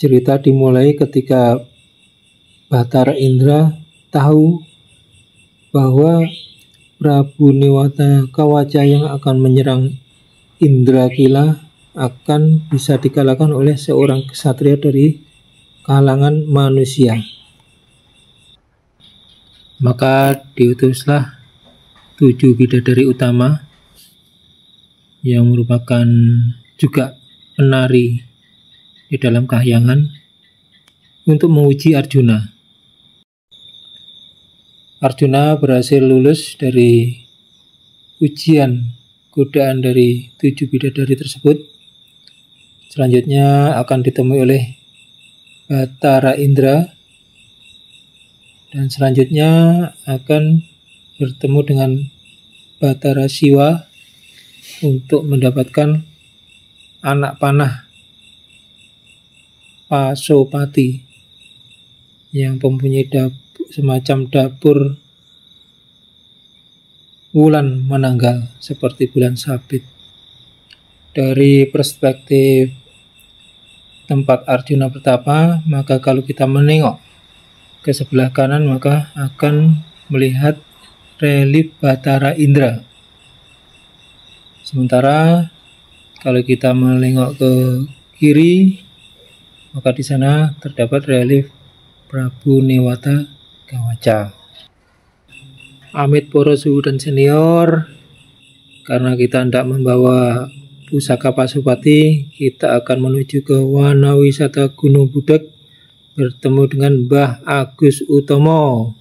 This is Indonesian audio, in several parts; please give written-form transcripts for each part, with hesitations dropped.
Cerita dimulai ketika Bathara Indra tahu bahwa Prabu Newata Kawaca yang akan menyerang Indrakila akan bisa dikalahkan oleh seorang ksatria dari kalangan manusia. Maka diutuslah 7 bidadari utama yang merupakan juga penari di dalam kahyangan untuk menguji Arjuna. Arjuna berhasil lulus dari ujian godaan dari 7 bidadari tersebut. Selanjutnya akan ditemui oleh Bathara Indra, dan selanjutnya akan bertemu dengan Bathara Siwa untuk mendapatkan anak panah Pasopati yang mempunyai semacam dapur bulan menanggal seperti bulan sabit. Dari perspektif tempat Arjuna bertapa, maka kalau kita menengok ke sebelah kanan maka akan melihat relief Bathara Indra. Sementara kalau kita menengok ke kiri, maka di sana terdapat relief Prabu Newata Kawaca. Amit para suhu dan senior, karena kita tidak membawa pusaka Pasopati, kita akan menuju ke Wana Wisata Gunung Budak bertemu dengan Mbah Agus Utomo.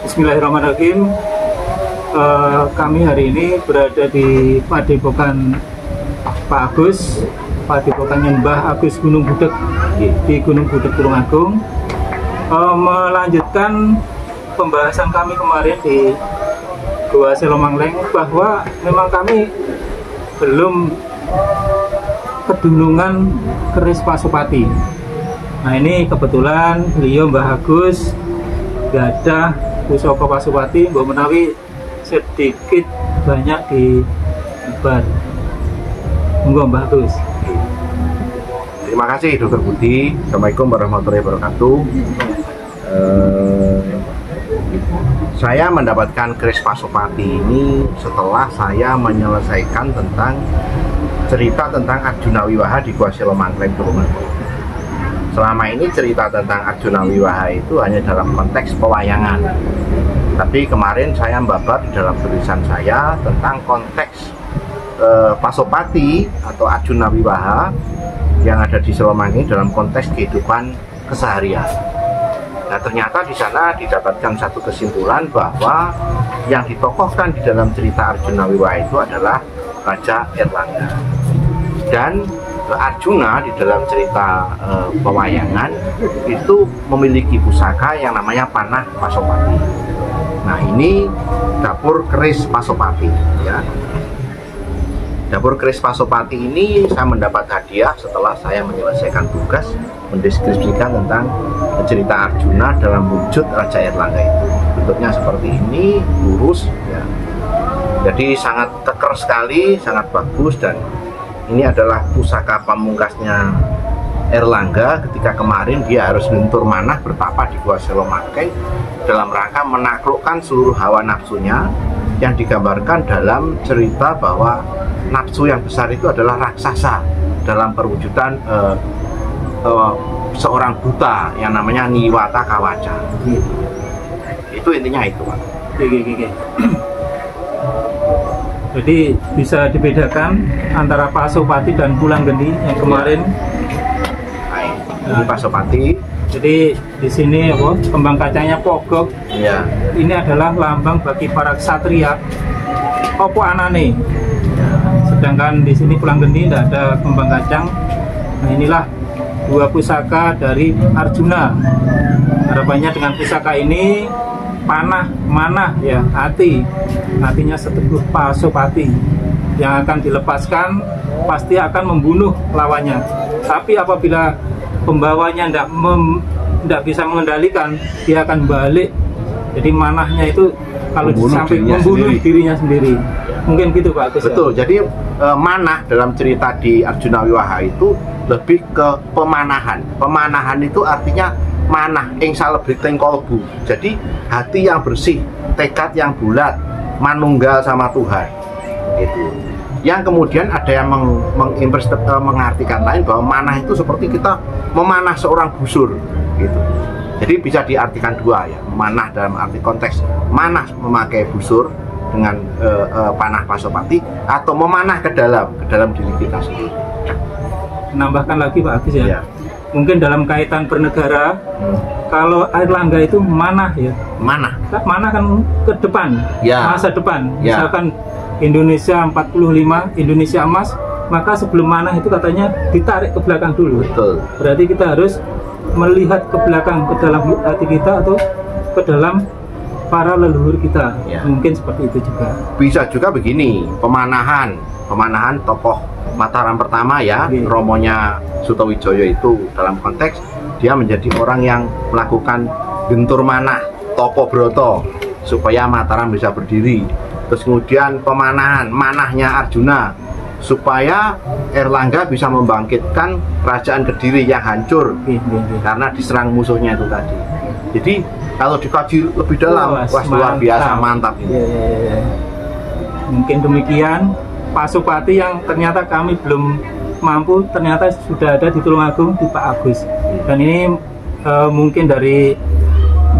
Bismillahirrahmanirrahim. Kami hari ini berada di Padepokan Pak Agus, Padepokannya Mbah Agus Gunung Budak di Gunung Budak Tulungagung. Melanjutkan pembahasan kami kemarin di Gua Selomangleng, bahwa memang kami belum kedunungan keris Pasopati. Nah, ini kebetulan beliau Mbah Agus gadah pusaka Pasopati, mbok menawi sedikit banyak di Ibar. Monggo Mbah Agus. Terima kasih Dr. Budi. Assalamualaikum warahmatullahi wabarakatuh. Saya mendapatkan keris Pasopati ini setelah saya menyelesaikan tentang cerita tentang Arjuna Wiwaha di Gua Selomangleng Tulungagung. Selama ini cerita tentang Arjuna Wiwaha itu hanya dalam konteks pewayangan. Tapi kemarin saya membabat di dalam tulisan saya tentang konteks Pasopati atau Arjuna Wiwaha yang ada di Selomangi dalam konteks kehidupan keseharian. Nah, ternyata di sana didapatkan satu kesimpulan bahwa yang ditokohkan di dalam cerita Arjuna Wiwaha itu adalah Raja Erlangga. Dan Arjuna di dalam cerita pewayangan itu memiliki pusaka yang namanya panah Pasopati. Nah, ini dapur keris Pasopati, ya. Dapur keris Pasopati ini saya mendapat hadiah setelah saya menyelesaikan tugas mendeskripsikan tentang cerita Arjuna dalam wujud Raja Erlangga itu. Bentuknya seperti ini, lurus, ya. Jadi sangat keker sekali, sangat bagus, dan ini adalah pusaka pamungkasnya Erlangga ketika kemarin dia harus lentur manah bertapa di Gua Selomangleng dalam rangka menaklukkan seluruh hawa nafsunya, yang digambarkan dalam cerita bahwa nafsu yang besar itu adalah raksasa dalam perwujudan seorang buta yang namanya Newata Kawaca. Itu intinya itu, Pak. Jadi bisa dibedakan antara Pasopati dan Pulanggeni yang kemarin. Ini Pasopati. Jadi di sini apa, kembang kacangnya pogok. Ya. Ini adalah lambang bagi para ksatria. Opo anane. Sedangkan di sini Pulanggeni tidak ada kembang kacang. Nah, inilah dua pusaka dari Arjuna. Harapannya dengan pusaka ini panah, manah, ya, hati. Hatinya seteguh Pasopati yang akan dilepaskan pasti akan membunuh lawannya. Tapi apabila pembawanya tidak bisa mengendalikan, dia akan balik. Jadi manahnya itu kalau Membunuh sampai dirinya membunuh sendiri. dirinya sendiri. Mungkin gitu Pak Agus. Betul. Jadi manah dalam cerita di Arjuna Wiwaha itu lebih ke pemanahan. Pemanahan itu artinya manah ing salebriting kolbu. Jadi hati yang bersih, tekad yang bulat, manunggal sama Tuhan. Itu. Yang kemudian ada yang mengartikan lain bahwa manah itu seperti kita memanah seorang busur gitu. Jadi bisa diartikan dua ya, manah dalam arti konteks manah memakai busur dengan panah Pasopati atau memanah ke dalam diri kita sendiri. Menambahkan lagi Pak Agus ya. Ya. Mungkin dalam kaitan bernegara, kalau Airlangga itu manah ya. Manah. Manah kan ke depan, Ya. masa depan. Ya. Misalkan Indonesia 45, Indonesia emas, maka sebelum manah itu katanya ditarik ke belakang dulu. Betul. Berarti kita harus melihat ke belakang, ke dalam hati kita atau ke dalam para leluhur kita. Ya. Mungkin seperti itu juga. Bisa juga begini, pemanahan tokoh Mataram pertama ya, Oke. Romonya Sutowijoyo itu dalam konteks dia menjadi orang yang melakukan gentur manah Topo Broto supaya Mataram bisa berdiri. Terus kemudian pemanahan manahnya Arjuna supaya Airlangga bisa membangkitkan kerajaan Kediri yang hancur karena diserang musuhnya itu tadi. Jadi kalau dikaji lebih dalam, wah luar biasa, mantap ini. Ya. Mungkin demikian Pasopati yang ternyata kami belum mampu, ternyata sudah ada di Tulungagung di Pak Agus. Dan ini mungkin dari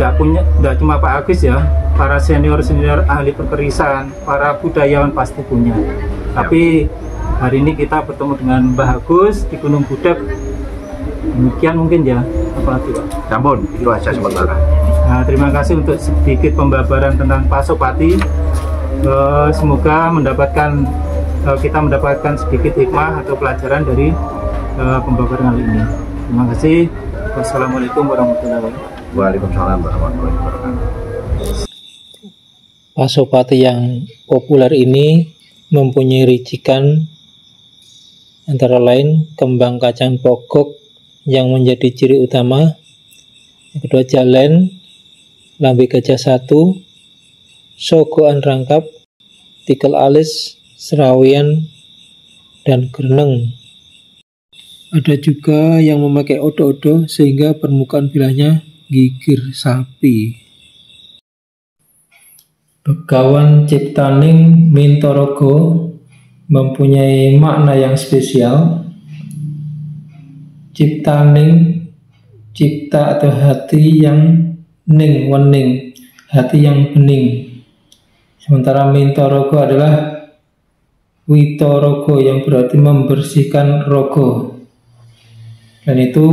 tidak cuma Pak Agus ya, para senior ahli perkerisan, para budayawan pasti punya. Tapi hari ini kita bertemu dengan Mbah Agus di Gunung Budak. Demikian mungkin ya, apalagi Pak. Ampun, itu aja sementara. Nah, terima kasih untuk sedikit pembabaran tentang Pasopati. Semoga kita mendapatkan sedikit hikmah atau pelajaran dari pembabaran kali ini. Terima kasih. Wassalamualaikum warahmatullahi wabarakatuh. Waalaikumsalam warahmatullahi wabarakatuh. Pasopati yang populer ini mempunyai ricikan antara lain kembang kacang pokok yang menjadi ciri utama, yang kedua jalen, lambe gajah satu, sogoan rangkap, tikel alis, serawian, dan gerneng. Ada juga yang memakai odo-odo sehingga permukaan bilahnya gigir sapi. Begawan Ciptaning Mintorogo mempunyai makna yang spesial. Ciptaning, cipta atau hati yang ning, wening, hati yang bening. Sementara Mintorogo adalah Witorogo yang berarti membersihkan rogo. Dan itu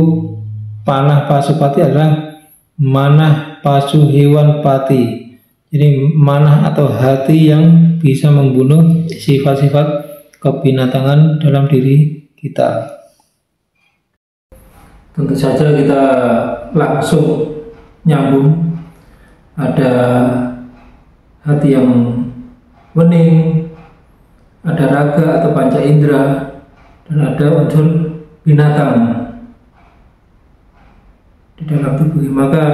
panah Pasopati adalah manah pasu hewan pati. Jadi manah atau hati yang bisa membunuh sifat-sifat kebinatangan dalam diri kita. Tentu saja kita langsung nyambung. Ada hati yang wening, ada raga atau panca indera, dan ada unsur binatang di dalam tubuh. Maka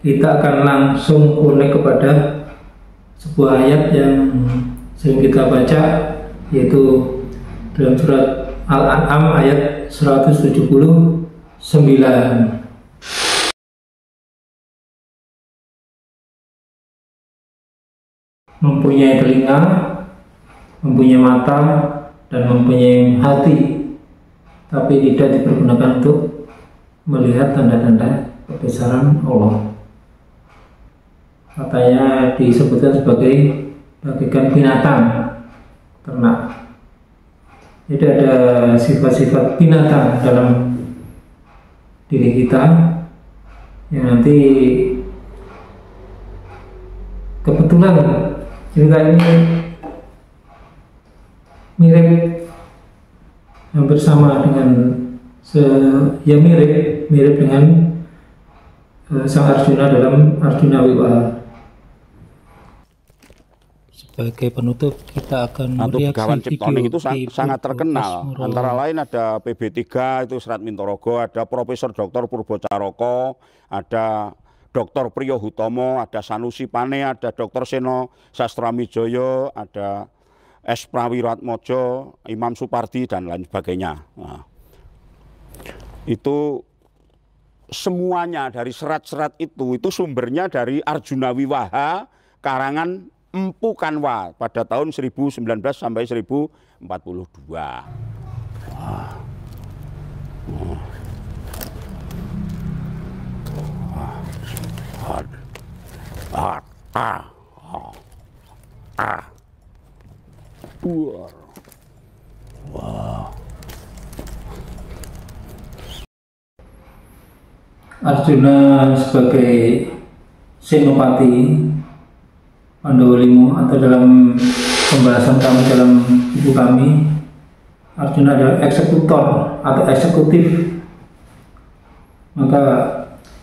kita akan langsung connect kepada sebuah ayat yang sering kita baca, yaitu dalam surat Al-An'am ayat 179. Mempunyai telinga, mempunyai mata, dan mempunyai hati, tapi tidak dipergunakan untuk melihat tanda-tanda kebesaran Allah. Katanya disebutkan sebagai bagaikan binatang ternak. Jadi ada sifat-sifat binatang dalam diri kita yang nanti kebetulan cerita ini mirip, hampir sama dengan mirip dengan Sang Arjuna dalam Arjuna Wiwaha. Sebagai penutup kita akan Untuk Begawan mereaksi Ciptaning video itu sangat terkenal. Antara lain ada PB3 itu Serat Mintorogo, ada Profesor Dr. Purbo Caroko, ada Dr. Priyo Hutomo, ada Sanusi Pane, ada Dr. Seno Sastramijoyo, ada S. Prawiratmojo, Imam Supardi, dan lain sebagainya. Nah, itu semuanya dari serat-serat itu sumbernya dari Arjuna Wiwaha karangan Empu Kanwa pada tahun 1019 sampai 1042. Arjuna sebagai Senopati Pandawa Lima, atau dalam pembahasan kami dalam buku kami, Arjuna adalah eksekutor atau eksekutif. Maka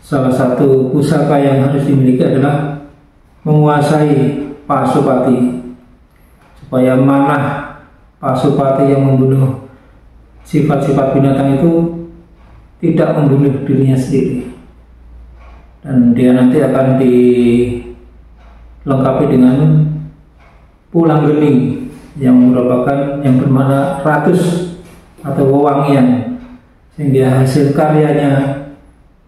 salah satu pusaka yang harus dimiliki adalah menguasai Pasupati, supaya manah Pasupati yang membunuh sifat-sifat binatang itu tidak membunuh dirinya sendiri, dan dia nanti akan dilengkapi dengan pulang gening yang merupakan yang bermakna ratus atau wewangian, sehingga hasil karyanya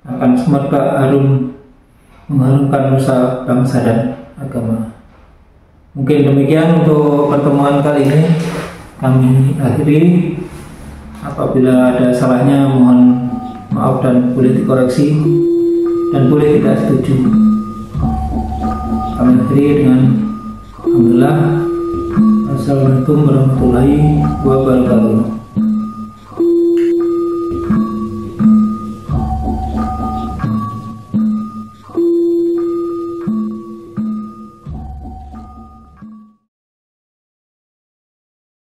akan semerbak harum, mengharumkan nusa bangsa dan agama. Mungkin demikian untuk pertemuan kali ini, kami akhiri. Apabila ada salahnya mohon maaf dan boleh dikoreksi dan boleh tidak setuju. Kami akhiri dengan alhamdulillah. Assalamualaikum warahmatullahi wabarakatuh.